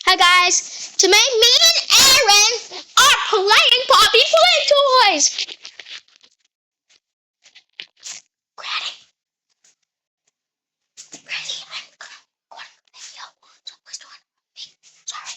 Hi guys, today me and Aaron are playing Poppy Playtoys. Granny, I'm recording a video, so please don't me. Sorry.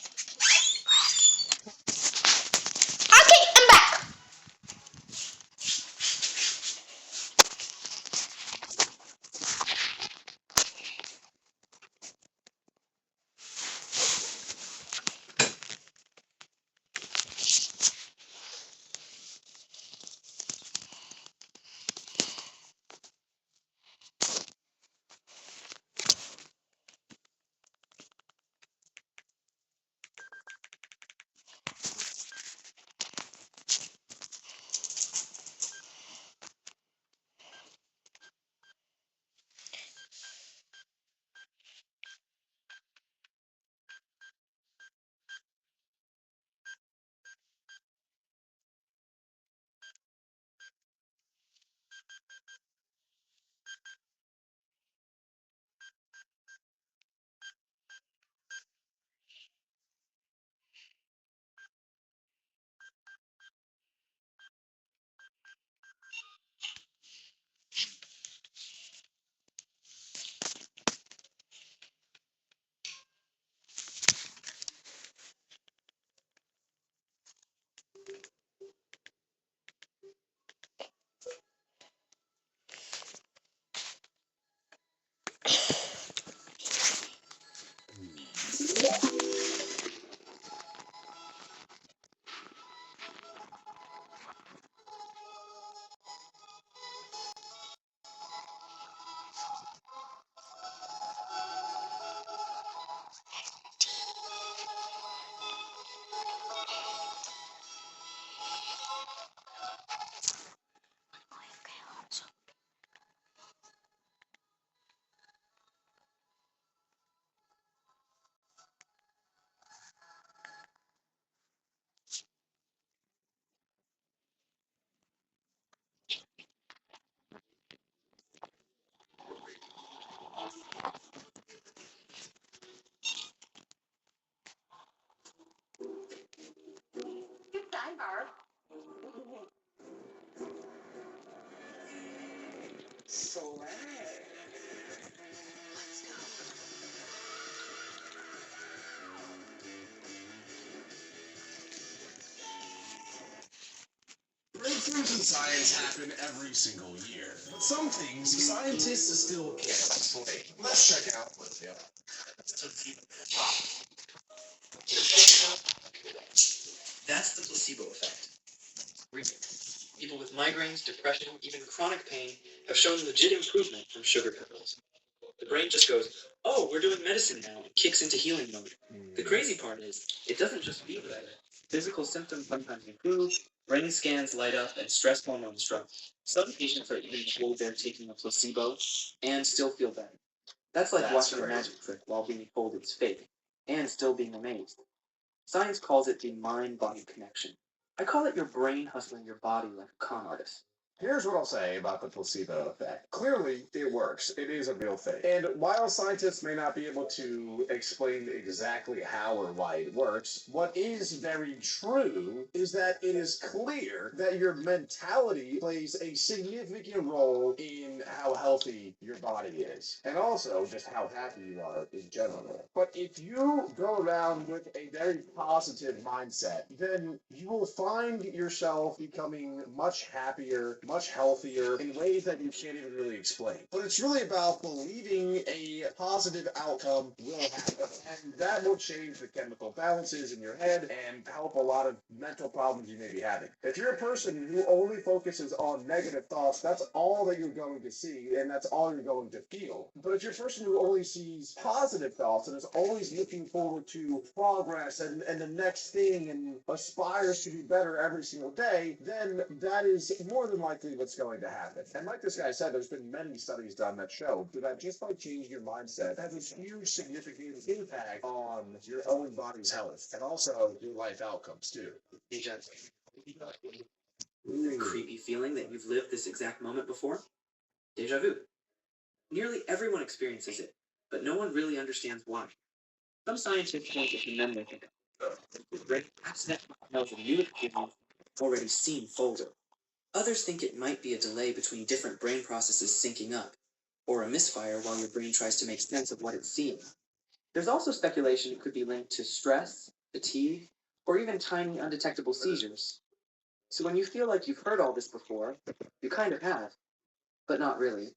Okay, I'm back. Breakthroughs in science happen every single year, but some things scientists still can't explain. Let's check out one of them. That's the placebo effect. People with migraines, depression, even chronic pain have shown legit improvement from sugar pills. The brain just goes, oh, we're doing medicine now, and kicks into healing mode. The crazy part is, it doesn't just feel better. Physical symptoms sometimes improve, brain scans light up, and stress hormones drop. Some patients are even told they're taking a placebo and still feel better. That's like watching a magic trick while being told it's fake, and still being amazed. Science calls it the mind-body connection. I call it your brain hustling your body like a con artist. Here's what I'll say about the placebo effect. Clearly, it works. It is a real thing. And while scientists may not be able to explain exactly how or why it works, what is very true is that it is clear that your mentality plays a significant role in how healthy your body is, and also just how happy you are in general. But if you go around with a very positive mindset, then you will find yourself becoming much happier, much healthier in ways that you can't even really explain. But it's really about believing a positive outcome will happen. And that will change the chemical balances in your head and help a lot of mental problems you may be having. If you're a person who only focuses on negative thoughts, that's all that you're going to see and that's all you're going to feel. But if you're a person who only sees positive thoughts and is always looking forward to progress and the next thing and aspires to be better every single day, then that is more than likely what's going to happen. And like this guy said, there's been many studies done that show that just by changing your mindset has a huge significant impact on your own body's health and also your life outcomes too. The creepy feeling that you've lived this exact moment before? Deja vu. Nearly everyone experiences it, but no one really understands why. Some scientists point to the memory of the brain accidentally knows a new experience already seen folder. Others think it might be a delay between different brain processes syncing up, or a misfire while your brain tries to make sense of what it's seeing. There's also speculation it could be linked to stress, fatigue, or even tiny undetectable seizures. So when you feel like you've heard all this before, you kind of have, but not really.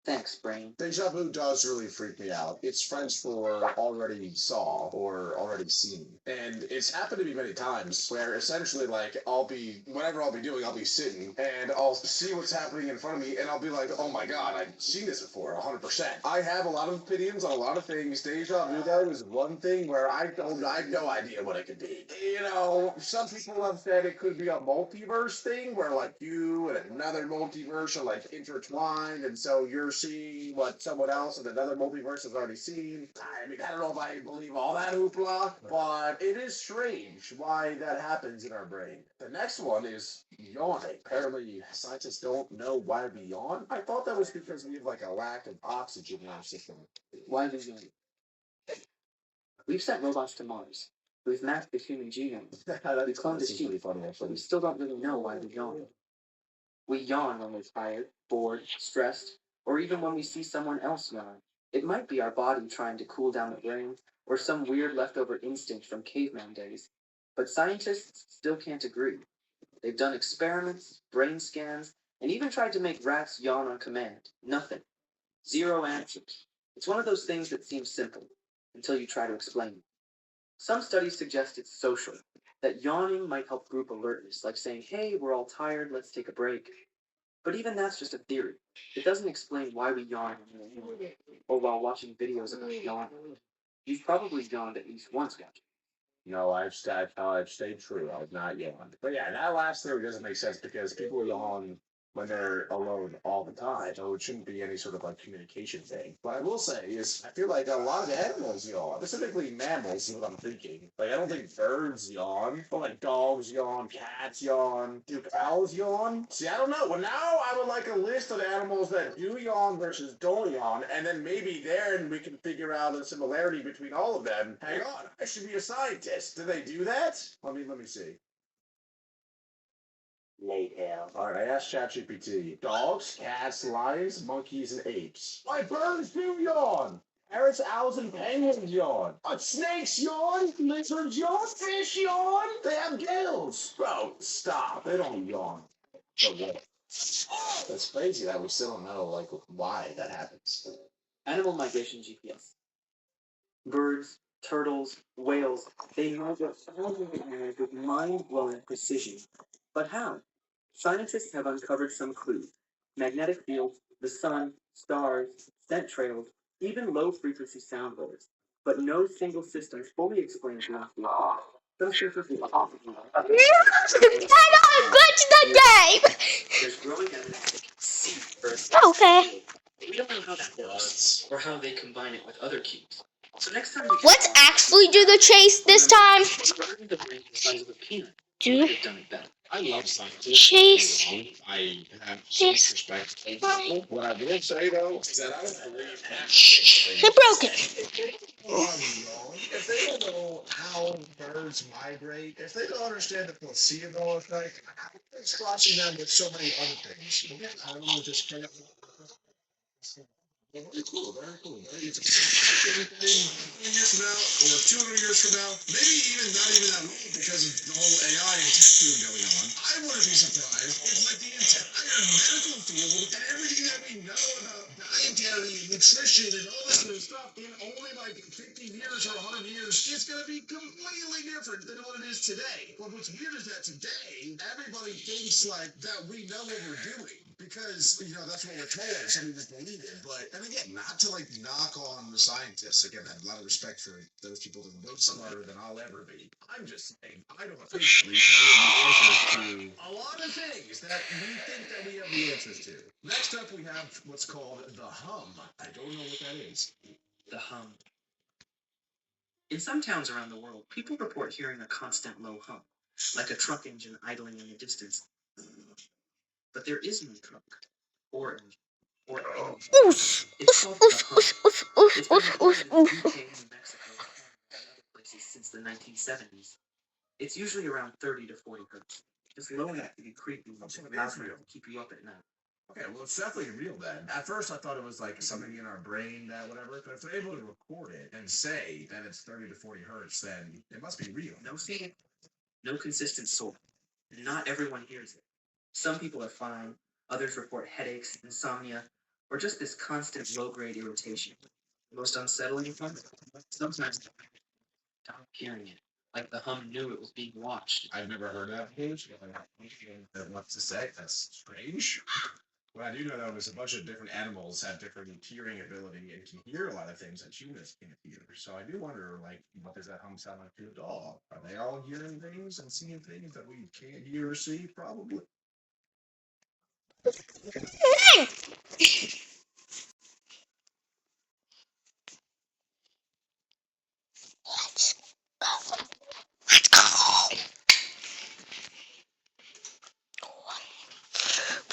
Thanks, brain. Deja vu does really freak me out. It's French for already saw or already seen. And it's happened to me many times where essentially like whatever I'll be doing, I'll be sitting and I'll see what's happening in front of me and I'll be like, oh my god, I've seen this before, 100%. I have a lot of opinions on a lot of things. Deja vu though is one thing where I have no idea what it could be. You know, some people have said it could be a multiverse thing where like you and another multiverse are like intertwined and so you're seeing what someone else in another multiverse has already seen. I mean, I don't know if I believe all that hoopla, but it is strange why that happens in our brain. The next one is yawning. Apparently, scientists don't know why we yawn. I thought that was because we have like a lack of oxygen in our system. Why do you? We've sent robots to Mars. We've mapped the human genome. We cloned a sheep, funny, but actually. we still don't really know why we yawn. We yawn when we're tired, bored, stressed, or even when we see someone else yawn. It might be our body trying to cool down the brain, or some weird leftover instinct from caveman days. But scientists still can't agree. They've done experiments, brain scans, and even tried to make rats yawn on command. Nothing. Zero answers. It's one of those things that seems simple, until you try to explain it. Some studies suggest it's social, that yawning might help group alertness, like saying, hey, we're all tired, let's take a break. But even that's just a theory. It doesn't explain why we yawn or while watching videos about yawning. You've probably yawned at least once, Gotcha. No, I've stayed true. I've not yawned. But yeah, that last theory doesn't make sense because people yawn when they're alone all the time, so it shouldn't be any sort of like communication thing. What I will say is, I feel like a lot of animals yawn, specifically mammals. Is what I'm thinking. Like I don't think birds yawn, but like dogs yawn, cats yawn, do cows yawn? See, I don't know. Well, now I would like a list of animals that do yawn versus don't yawn, and then maybe then we can figure out a similarity between all of them. Hang on, I should be a scientist. Do they do that? Let me see. Late hell. All right, I asked ChatGPT. Dogs, cats, lions, monkeys, and apes. Why birds do yawn? Parrots, owls, and penguins yawn. Snakes yawn. Lizards yawn. Fish yawn. They have gills. Bro, stop. They don't yawn. But what? That's crazy that we still don't know like why that happens. Animal migration GPS. Birds, turtles, whales, they measure thousands of animals with mind-blowing precision. But how? Scientists have uncovered some clues. Magnetic fields, the sun, stars, scent trails, even low-frequency sound waves. But no single system fully explains the law. Those systems are often I don't glitch the game. There's growing evidence they can see Earth's Okay. but we don't know how that works, or how they combine it with other cues. So next time we Let's actually do the chase this time. the brain the size of a peanut. Do Could have done it better. I love scientists. chase. I have so much respect for them. What I will say though is that I don't believe half the things I broke it. if they don't know how birds migrate, if they don't understand the placebo effect, it's crossing them with so many other things. I don't know, just kind of. Very cool, very cool. Very interesting. 100 years from now, or 200 years from now, maybe even not even that long because of the whole AI and tech boom going on. I wouldn't be surprised if like the entire medical field and everything that we know about dietary, nutrition, and all this other stuff in only like 50 years or 100 years, it's going to be completely different than what it is today. But what's weird is that today, everybody thinks like that we know what we're doing because, you know, that's what we're told, so we just believe it. But, and again, not to like knock on the scientists. Again, I have a lot of respect for those people that are smarter than I'll ever be. I'm just saying, I don't think we have the answers to a lot of things that we think that we have the answers to. Next up, we have what's called the hum. I don't know what that is. The hum. In some towns around the world, people report hearing a constant low hum, like a truck engine idling in the distance. But there is no truck, or engine, or engine. Oof. It's called the hum. It's been reported in the UK and Mexico, 1970s. It's usually around 30 to 40 hertz. Just low enough to be creepy and loud enough to keep you up at night. Okay, well, it's definitely real then. At first, I thought it was like something in our brain that whatever, but if they're able to record it and say that it's 30 to 40 hertz, then it must be real. No signal, no consistent source. Not everyone hears it. Some people are fine, others report headaches, insomnia, or just this constant low-grade irritation. The most unsettling part? Sometimes stop hearing it, like the hum knew it was being watched. I've never heard that page. What to say? That's strange. What I do know though is a bunch of different animals have different hearing ability and can hear a lot of things that humans can't hear. So I do wonder, like, what does that hum sound like to a dog? Are they all hearing things and seeing things that we can't hear or see? Probably.